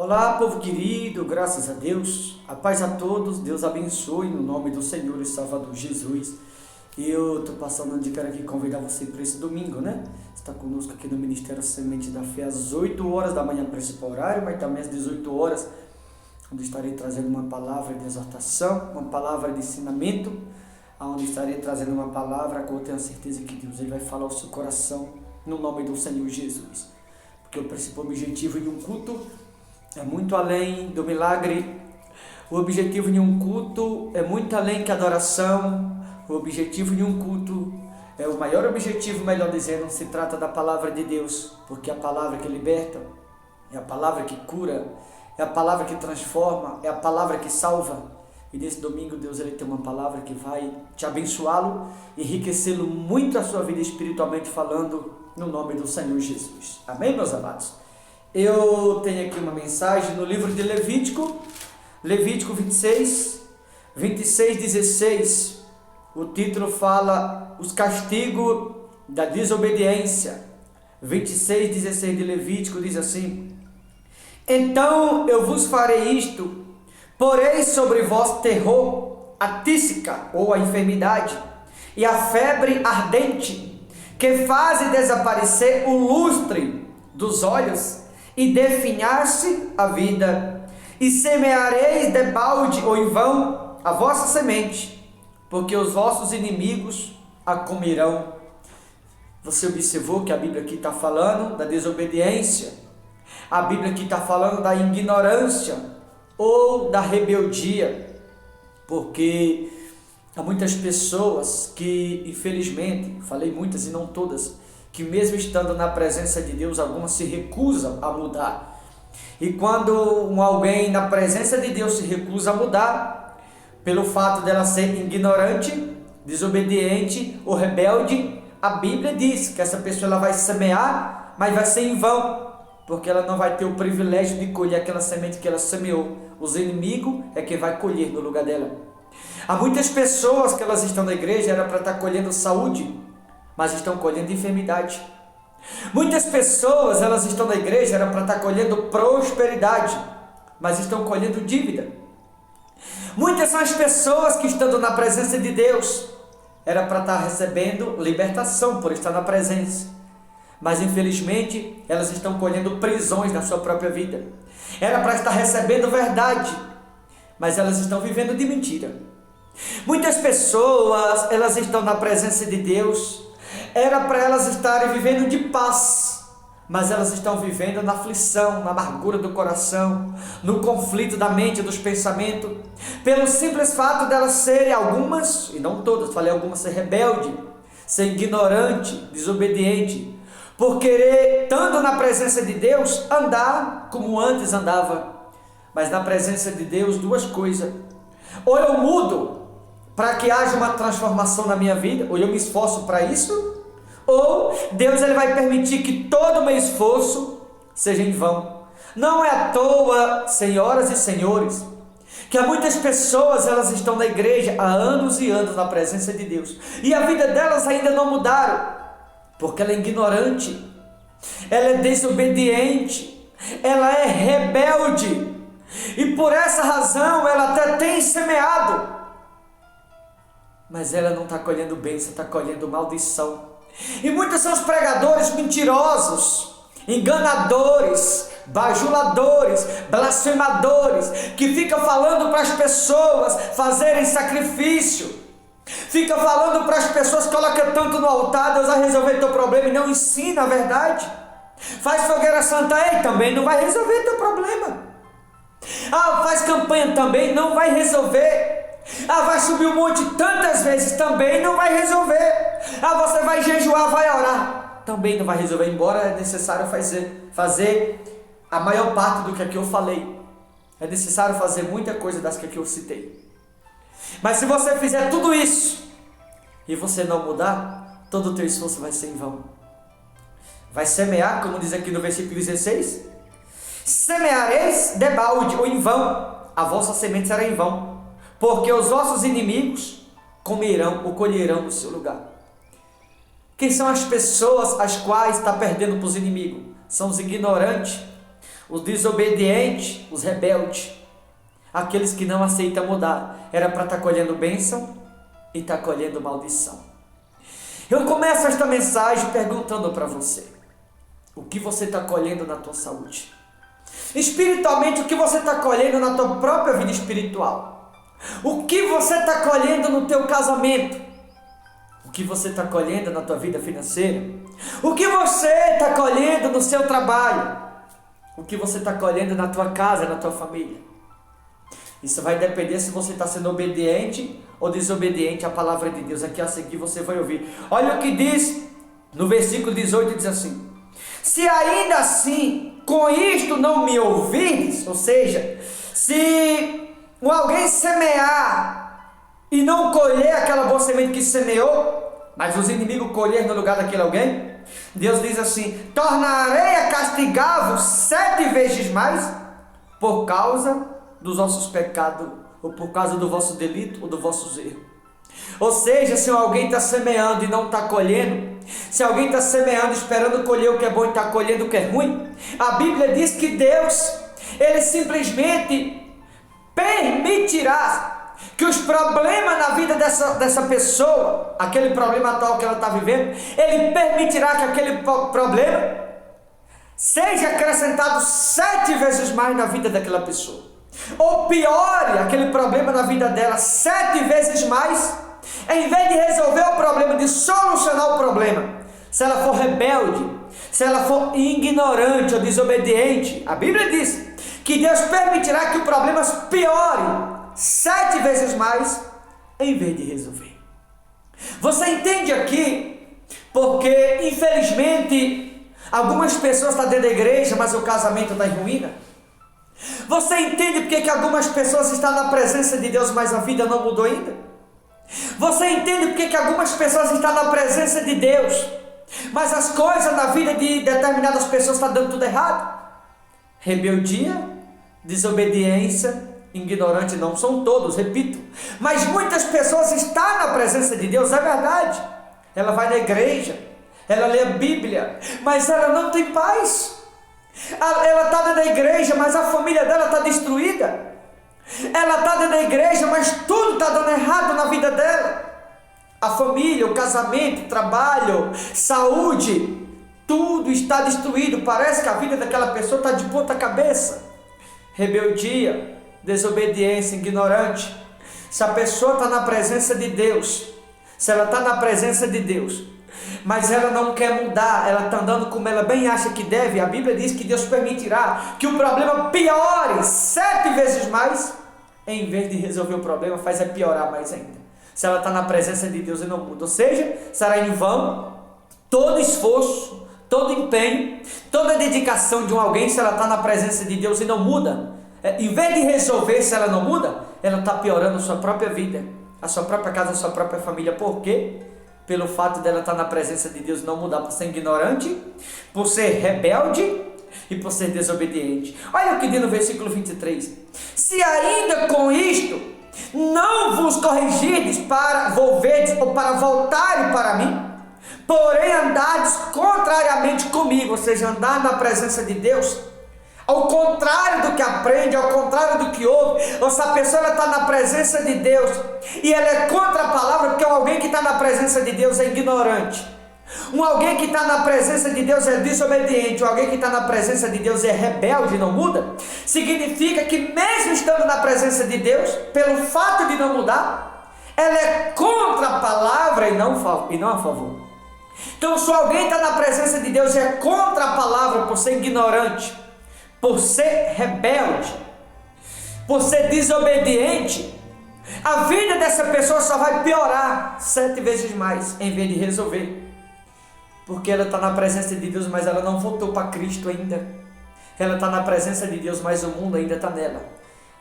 Olá, povo querido, graças a Deus, a paz a todos, Deus abençoe no nome do Senhor e Salvador Jesus. E eu estou passando de cara aqui convidar você para esse domingo, né? Está conosco aqui no Ministério Semente da Fé às 8 horas da manhã, principal horário, mas também às 18 horas, onde estarei trazendo uma palavra de exortação, uma palavra de ensinamento, onde estarei trazendo uma palavra que eu tenho certeza que Deus ele vai falar ao seu coração no nome do Senhor Jesus. Porque o principal objetivo de um culto é muito além do milagre. O objetivo de um culto é muito além que a adoração. O objetivo de um culto é o maior objetivo, melhor dizendo, se trata da palavra de Deus, porque é a palavra que liberta, é a palavra que cura, é a palavra que transforma, é a palavra que salva. E nesse domingo Deus ele tem uma palavra que vai te abençoá-lo, enriquecê-lo muito a sua vida espiritualmente falando, no nome do Senhor Jesus. Amém, meus amados? Eu tenho aqui uma mensagem no livro de Levítico 26, 16. O título fala os castigos da desobediência. 26:16 de Levítico diz assim: Então eu vos farei isto, porei sobre vós terror, a tísica ou a enfermidade, e a febre ardente, que faz desaparecer o lustre dos olhos, e definhar-se a vida, e semeareis debalde ou em vão a vossa semente, porque os vossos inimigos a comerão. Você observou que a Bíblia aqui está falando da desobediência, a Bíblia aqui está falando da ignorância ou da rebeldia, porque há muitas pessoas que, infelizmente, falei muitas e não todas, que mesmo estando na presença de Deus, algumas se recusam a mudar. E quando alguém na presença de Deus se recusa a mudar, pelo fato dela ser ignorante, desobediente ou rebelde, a Bíblia diz que essa pessoa ela vai semear, mas vai ser em vão, porque ela não vai ter o privilégio de colher aquela semente que ela semeou. Os inimigos é quem vai colher no lugar dela. Há muitas pessoas que elas estão na igreja, era para estar colhendo saúde, mas estão colhendo enfermidade. Muitas pessoas, elas estão na igreja, era para estar colhendo prosperidade, mas estão colhendo dívida. Muitas são as pessoas que estando na presença de Deus, era para estar recebendo libertação por estar na presença, mas infelizmente elas estão colhendo prisões na sua própria vida. Era para estar recebendo verdade, mas elas estão vivendo de mentira. Muitas pessoas, elas estão na presença de Deus, era para elas estarem vivendo de paz, mas elas estão vivendo na aflição, na amargura do coração, no conflito da mente e dos pensamentos, pelo simples fato delas serem algumas, e não todas, falei algumas, ser rebelde, ser ignorante, desobediente, por querer, estando na presença de Deus, andar como antes andava. Mas na presença de Deus, duas coisas: ou eu mudo para que haja uma transformação na minha vida, ou eu me esforço para isso, ou Deus ele vai permitir que todo o meu esforço seja em vão. Não é à toa, senhoras e senhores, que há muitas pessoas, elas estão na igreja há anos e anos na presença de Deus, e a vida delas ainda não mudaram, porque ela é ignorante, ela é desobediente, ela é rebelde, e por essa razão ela até tem semeado, mas ela não está colhendo bênção, está colhendo maldição. E muitos são os pregadores mentirosos, enganadores, bajuladores, blasfemadores, que ficam falando para as pessoas fazerem sacrifício, fica falando para as pessoas, coloca tanto no altar, Deus vai resolver teu problema, e não ensina a verdade. Faz fogueira santa aí, também não vai resolver teu problema. Faz campanha, também não vai resolver. Vai subir um monte tantas vezes, também não vai resolver. Você vai jejuar, vai orar, também não vai resolver, embora é necessário fazer a maior parte do que aqui eu falei. É necessário fazer muita coisa das que aqui eu citei. Mas se você fizer tudo isso e você não mudar, todo o teu esforço vai ser em vão. Vai semear, como diz aqui no versículo 16: Semeareis debalde ou em vão, a vossa semente será em vão, porque os vossos inimigos comerão ou colherão no seu lugar. Quem são as pessoas as quais está perdendo para os inimigos? São os ignorantes, os desobedientes, os rebeldes, aqueles que não aceitam mudar. Era para estar colhendo bênção e estar colhendo maldição. Eu começo esta mensagem perguntando para você: o que você está colhendo na tua saúde? Espiritualmente, o que você está colhendo na tua própria vida espiritual? O que você está colhendo no teu casamento? O que você está colhendo na tua vida financeira? O que você está colhendo no seu trabalho? O que você está colhendo na tua casa, na tua família? Isso vai depender se você está sendo obediente ou desobediente à palavra de Deus. Aqui a seguir você vai ouvir. Olha o que diz no versículo 18, diz assim: se ainda assim com isto não me ouvirdes, ou seja, se alguém semear e não colher aquela boa semente que semeou, mas os inimigos colher no lugar daquele alguém, Deus diz assim: tornarei a castigar-vos 7 vezes mais por causa dos vossos pecados, ou por causa do vosso delito, ou do vosso erro. Ou seja, se alguém está semeando e não está colhendo, se alguém está semeando esperando colher o que é bom e está colhendo o que é ruim, a Bíblia diz que Deus, Ele simplesmente permitirá que os problemas na vida dessa pessoa, aquele problema atual que ela está vivendo, Ele permitirá que aquele problema seja acrescentado 7 vezes mais na vida daquela pessoa. Ou piore aquele problema na vida dela 7 vezes mais, em vez de resolver o problema, de solucionar o problema. Se ela for rebelde, se ela for ignorante ou desobediente, a Bíblia diz que Deus permitirá que o problema piore 7 vezes mais, em vez de resolver. Você entende aqui? Porque infelizmente algumas pessoas estão dentro da igreja, mas o casamento está em ruína. Você entende porque que algumas pessoas estão na presença de Deus, mas a vida não mudou ainda? Você entende porque que algumas pessoas estão na presença de Deus, mas as coisas na vida de determinadas pessoas estão dando tudo errado? Rebeldia, desobediência, ignorante, não são todos, repito, mas muitas pessoas estão na presença de Deus, é verdade. Ela vai na igreja, ela lê a Bíblia, mas ela não tem paz. Ela está dentro da igreja, mas a família dela está destruída. Ela está dentro da igreja, mas tudo está dando errado na vida dela. A família, o casamento, o trabalho, saúde, tudo está destruído. Parece que a vida daquela pessoa está de ponta cabeça. Rebeldia, desobediência, ignorante. Se a pessoa está na presença de Deus, se ela está na presença de Deus, mas ela não quer mudar, ela está andando como ela bem acha que deve, a Bíblia diz que Deus permitirá que o problema piore 7 vezes mais, em vez de resolver o problema, faz piorar mais ainda. Se ela está na presença de Deus e não muda, ou seja, será em vão todo esforço, todo empenho, toda dedicação de alguém, se ela está na presença de Deus e não muda. Em vez de resolver, se ela não muda, ela está piorando a sua própria vida, a sua própria casa, a sua própria família. Por quê? Pelo fato dela estar na presença de Deus, não mudar, por ser ignorante, por ser rebelde e por ser desobediente. Olha o que diz no versículo 23: se ainda com isto não vos corrigirdes para volverdes ou para voltarem para mim, porém andardes contrariamente comigo, ou seja, andar na presença de Deus, ao contrário do que aprende, ao contrário do que ouve, ou se a pessoa está na presença de Deus e ela é contra a palavra, porque alguém que está na presença de Deus é ignorante, alguém que está na presença de Deus é desobediente, alguém que está na presença de Deus é rebelde e não muda, significa que mesmo estando na presença de Deus, pelo fato de não mudar, ela é contra a palavra e não a favor. Então, se alguém está na presença de Deus e é contra a palavra por ser ignorante, por ser rebelde, por ser desobediente, a vida dessa pessoa só vai piorar 7 vezes mais, em vez de resolver. Porque ela está na presença de Deus, mas ela não voltou para Cristo ainda. Ela está na presença de Deus, mas o mundo ainda está nela.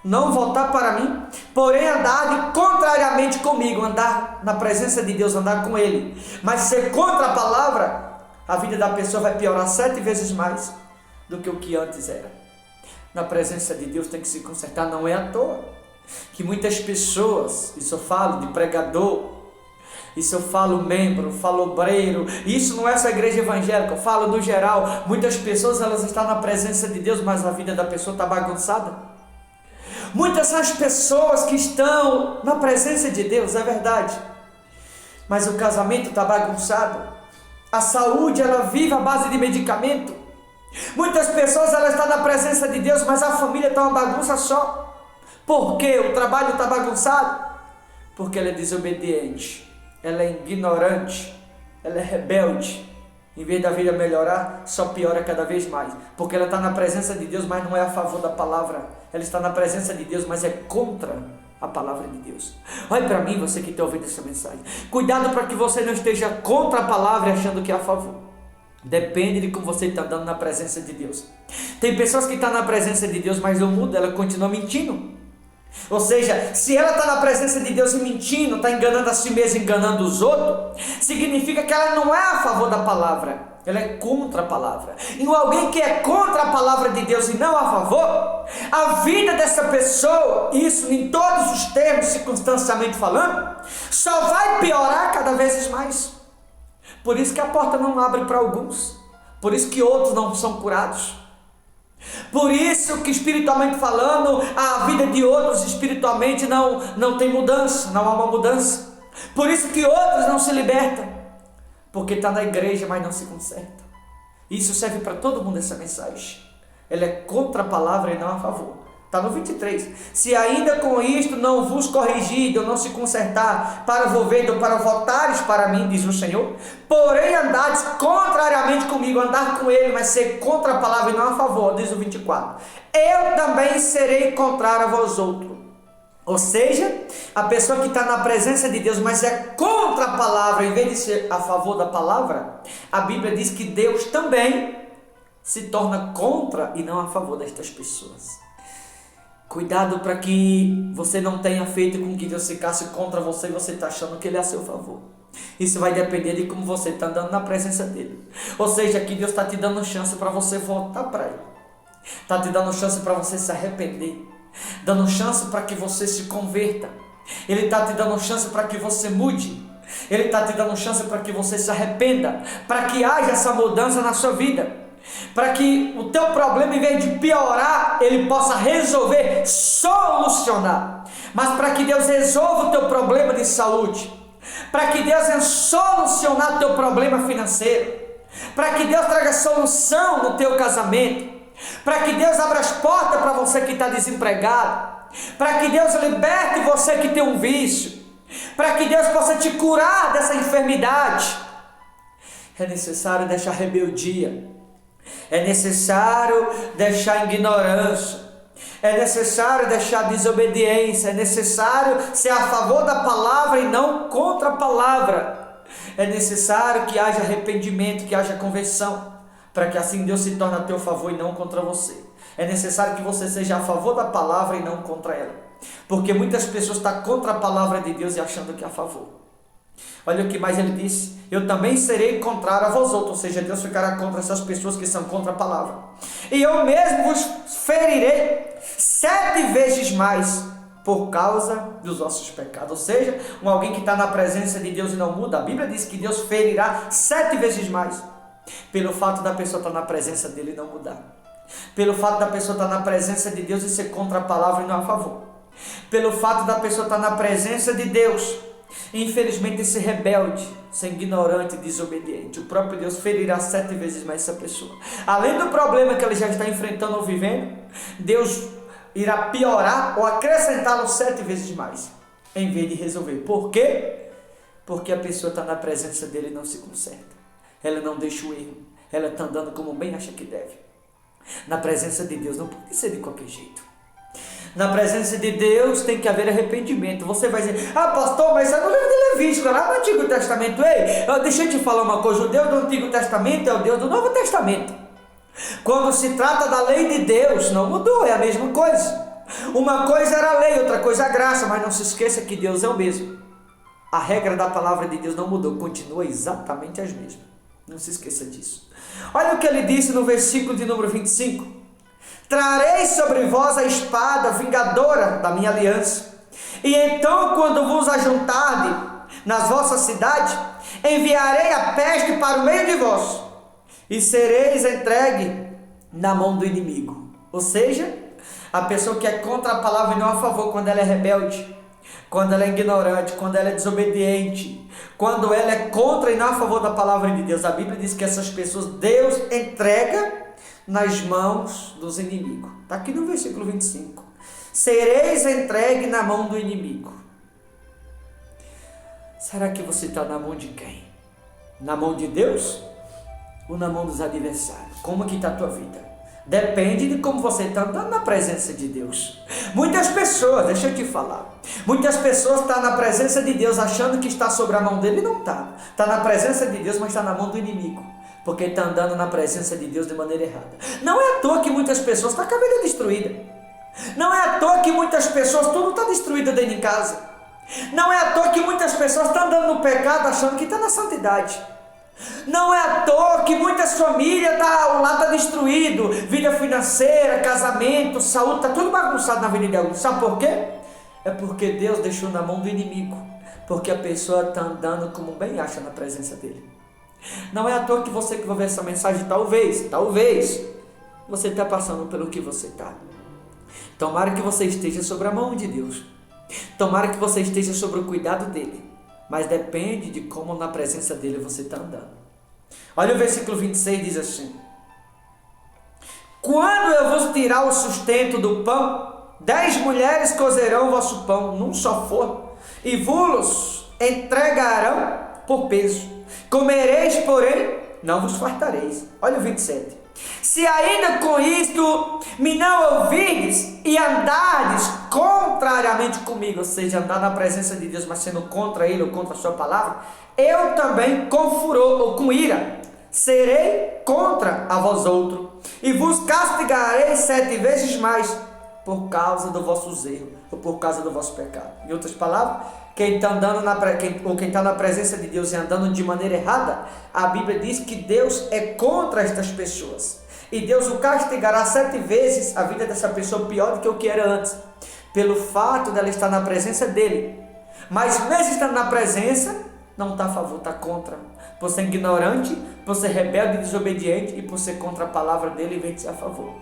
Não voltar para mim, porém andar contrariamente comigo, andar na presença de Deus, andar com Ele. Mas ser contra a palavra, a vida da pessoa vai piorar 7 vezes mais do que o que antes era. Na presença de Deus tem que se consertar. Não é à toa que muitas pessoas, isso eu falo de pregador, Isso eu falo membro, falo obreiro. Isso não é só igreja evangélica, eu falo no geral. Muitas pessoas elas estão na presença de Deus, mas a vida da pessoa está bagunçada. Muitas são as pessoas que estão na presença de Deus, é verdade, mas o casamento está bagunçado. A saúde ela vive à base de medicamento. Muitas pessoas elas estão na presença de Deus, mas a família está uma bagunça só. Por quê? O trabalho está bagunçado? Porque ela é desobediente, ela é ignorante, ela é rebelde. Em vez da vida melhorar, só piora cada vez mais. Porque ela está na presença de Deus, mas não é a favor da palavra. Ela está na presença de Deus, mas é contra a palavra de Deus. Olhe para mim, você que está ouvindo essa mensagem. Cuidado para que você não esteja contra a palavra achando que é a favor. Depende de como você está andando na presença de Deus. Tem pessoas que estão na presença de Deus, mas não muda, ela continua mentindo. Ou seja, se ela está na presença de Deus e mentindo, está enganando a si mesma, enganando os outros, significa que ela não é a favor da palavra, ela é contra a palavra. E alguém que é contra a palavra de Deus e não a favor, a vida dessa pessoa, isso em todos os termos, circunstancialmente falando, só vai piorar cada vez mais. Por isso que a porta não abre para alguns, por isso que outros não são curados. Por isso que espiritualmente falando, a vida de outros espiritualmente não tem mudança, não há uma mudança. Por isso que outros não se libertam, porque está na igreja, mas não se conserta. Isso serve para todo mundo essa mensagem. Ela é contra a palavra e não a favor. Está no 23. Se ainda com isto não vos corrigir, ou não se consertar, para volver ou para voltares para mim, diz o Senhor, porém andares contrariamente comigo, andar com ele, mas ser contra a palavra e não a favor, diz o 24. Eu também serei contrário a vós outros. Ou seja, a pessoa que está na presença de Deus, mas é contra a palavra, em vez de ser a favor da palavra, a Bíblia diz que Deus também se torna contra e não a favor destas pessoas. Cuidado para que você não tenha feito com que Deus ficasse contra você e você está achando que Ele é a seu favor. Isso vai depender de como você está andando na presença dEle. Ou seja, que Deus está te dando chance para você voltar para Ele. Está te dando chance para você se arrepender. Dando chance para que você se converta. Ele está te dando chance para que você mude. Ele está te dando chance para que você se arrependa. Para que haja essa mudança na sua vida. Para que o teu problema, em vez de piorar, ele possa resolver, solucionar. Mas para que Deus resolva o teu problema de saúde, para que Deus venha solucionar o teu problema financeiro, para que Deus traga solução no teu casamento, para que Deus abra as portas para você que está desempregado, para que Deus liberte você que tem um vício, para que Deus possa te curar dessa enfermidade, é necessário deixar rebeldia. É necessário deixar ignorância, é necessário deixar desobediência, é necessário ser a favor da palavra e não contra a palavra. É necessário que haja arrependimento, que haja conversão, para que assim Deus se torne a teu favor e não contra você. É necessário que você seja a favor da palavra e não contra ela, porque muitas pessoas estão contra a palavra de Deus e achando que é a favor. Olha o que mais ele disse: eu também serei contrário a vós outros, ou seja, Deus ficará contra essas pessoas que são contra a palavra, e eu mesmo vos ferirei 7 vezes mais por causa dos vossos pecados. Ou seja, alguém que está na presença de Deus e não muda, a Bíblia diz que Deus ferirá 7 vezes mais, pelo fato da pessoa estar na presença dele e não mudar, pelo fato da pessoa estar na presença de Deus e ser contra a palavra e não a favor, pelo fato da pessoa estar na presença de Deus, infelizmente ser rebelde, ser ignorante e desobediente. O próprio Deus ferirá 7 vezes mais essa pessoa. Além do problema que ele já está enfrentando ou vivendo, Deus irá piorar ou acrescentá-lo 7 vezes mais, em vez de resolver. Por quê? Porque a pessoa está na presença dele e não se conserta. Ela não deixa o erro, ela está andando como bem acha que deve. Na presença de Deus não pode ser de qualquer jeito. Na presença de Deus tem que haver arrependimento. Você vai dizer: ah, pastor, mas é no livro de Levítico, lá no Antigo Testamento. Ei, deixa eu te falar uma coisa: o Deus do Antigo Testamento é o Deus do Novo Testamento. Quando se trata da lei de Deus, não mudou, é a mesma coisa. Uma coisa era a lei, outra coisa a graça, mas não se esqueça que Deus é o mesmo. A regra da palavra de Deus não mudou, continua exatamente as mesmas. Não se esqueça disso. Olha o que ele disse no versículo de número 25. Trarei sobre vós a espada vingadora da minha aliança, e então quando vos ajuntardes, nas vossas cidades, enviarei a peste para o meio de vós, e sereis entregue na mão do inimigo. Ou seja, a pessoa que é contra a palavra e não a favor, quando ela é rebelde, quando ela é ignorante, quando ela é desobediente, quando ela é contra e não a favor da palavra de Deus, a Bíblia diz que essas pessoas Deus entrega nas mãos dos inimigos. Está aqui no versículo 25. Sereis entregue na mão do inimigo. Será que você está na mão de quem? Na mão de Deus ou na mão dos adversários? Como que está a tua vida? Depende de como você está andando na presença de Deus. Muitas pessoas, deixa eu te falar, muitas pessoas estão na presença de Deus achando que está sobre a mão dele e não está. Está na presença de Deus, mas está na mão do inimigo, porque está andando na presença de Deus de maneira errada. Não é à toa que muitas pessoas estão com a vida destruída. Não é à toa que muitas pessoas, tudo está destruído dentro de casa. Não é à toa que muitas pessoas estão andando no pecado achando que está na santidade. Não é à toa que muitas famílias, o lar está destruído, vida financeira, casamento, saúde, está tudo bagunçado na vida de alguns. Sabe por quê? É porque Deus deixou na mão do inimigo, porque a pessoa está andando como bem acha na presença dele. Não é à toa que você que vai ver essa mensagem, talvez, você está passando pelo que você está. Tomara que você esteja sobre a mão de Deus, tomara que você esteja sobre o cuidado dele. Mas depende de como na presença dele você está andando. Olha o versículo 26, diz assim: quando eu vos tirar o sustento do pão, 10 mulheres cozerão o vosso pão num só forno, e vos entregarão por peso. Comereis, porém, não vos fartareis. Olha o 27. Se ainda com isto me não ouvirdes e andardes contrariamente comigo, ou seja, andar na presença de Deus, mas sendo contra ele ou contra a sua palavra, eu também com furor ou com ira serei contra a vós outros e vos castigarei 7 vezes mais por causa do vosso erro ou por causa do vosso pecado. Em outras palavras, quem está andando quem está na presença de Deus e andando de maneira errada, a Bíblia diz que Deus é contra estas pessoas. E Deus o castigará 7 vezes a vida dessa pessoa pior do que o que era antes, pelo fato dela estar na presença dele. Mas mesmo estando na presença, não está a favor, está contra. Por ser ignorante, por ser rebelde e desobediente e por ser contra a palavra dele, em vez de ser a favor.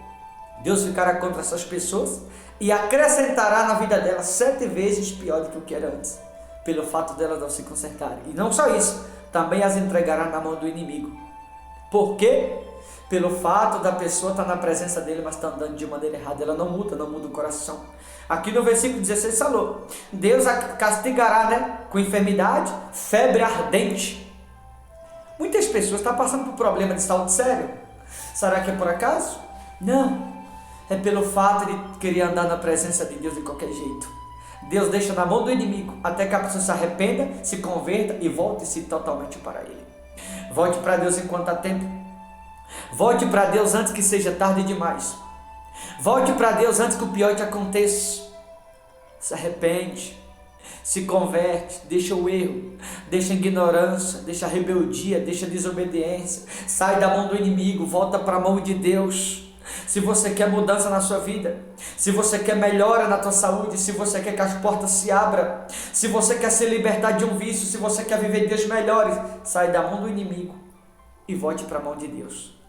Deus ficará contra essas pessoas e acrescentará na vida delas 7 vezes pior do que o que era antes, pelo fato delas não se consertarem. E não só isso, também as entregará na mão do inimigo. Por quê? Pelo fato da pessoa estar na presença dele, mas está andando de maneira errada, ela não muda o coração. Aqui no versículo 16 falou, Deus a castigará, com enfermidade, febre ardente. Muitas pessoas estão passando por problema de saúde sério. Será que é por acaso? Não. É pelo fato de querer andar na presença de Deus de qualquer jeito. Deus deixa na mão do inimigo até que a pessoa se arrependa, se converta e volte-se totalmente para ele. Volte para Deus enquanto há tempo. Volte para Deus antes que seja tarde demais. Volte para Deus antes que o pior te aconteça. Se arrepende, se converte, deixa o erro, deixa a ignorância, deixa a rebeldia, deixa a desobediência. Sai da mão do inimigo, volta para a mão de Deus. Se você quer mudança na sua vida, se você quer melhora na tua saúde, se você quer que as portas se abram, se você quer ser libertado de um vício, se você quer viver dias melhores, sai da mão do inimigo e volte para a mão de Deus,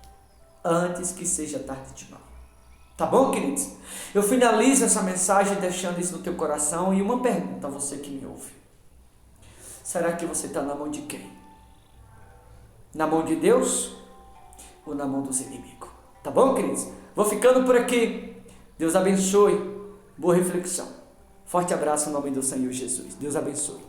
antes que seja tarde demais. Tá bom, queridos? Eu finalizo essa mensagem deixando isso no teu coração e uma pergunta a você que me ouve. Será que você está na mão de quem? Na mão de Deus ou na mão dos inimigos? Tá bom, queridos? Vou ficando por aqui. Deus abençoe. Boa reflexão. Forte abraço em nome do Senhor Jesus. Deus abençoe.